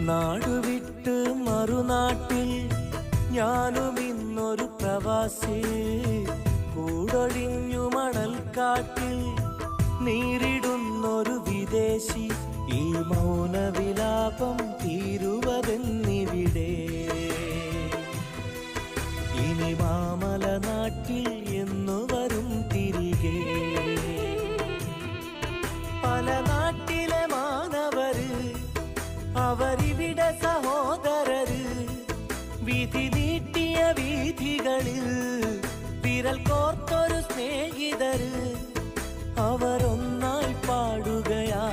നാടുവിട്ട് മറുനാട്ടിൽ ഞാനും ഇന്നൊരു പ്രവാസി, കൂടൊഴിഞ്ഞു മണൽക്കാട്ടിൽ നേരിടുന്നൊരു വിദേശി. ഈ മൗനവിലാപം തീരുവതെന്നിവിടെ, ഇനി മാമല നാട്ടിൽ എന്നു വരും തിരികെ. പല നാട്ടിലെ മാനവര് അവരിവിടെ സഹോദരര്, വിധി നീട്ടിയ വീഥികളിൽ വിരൽ കോർത്തൊരു സ്നേഹിതര്, അവരൊന്നായി പാടുകയാ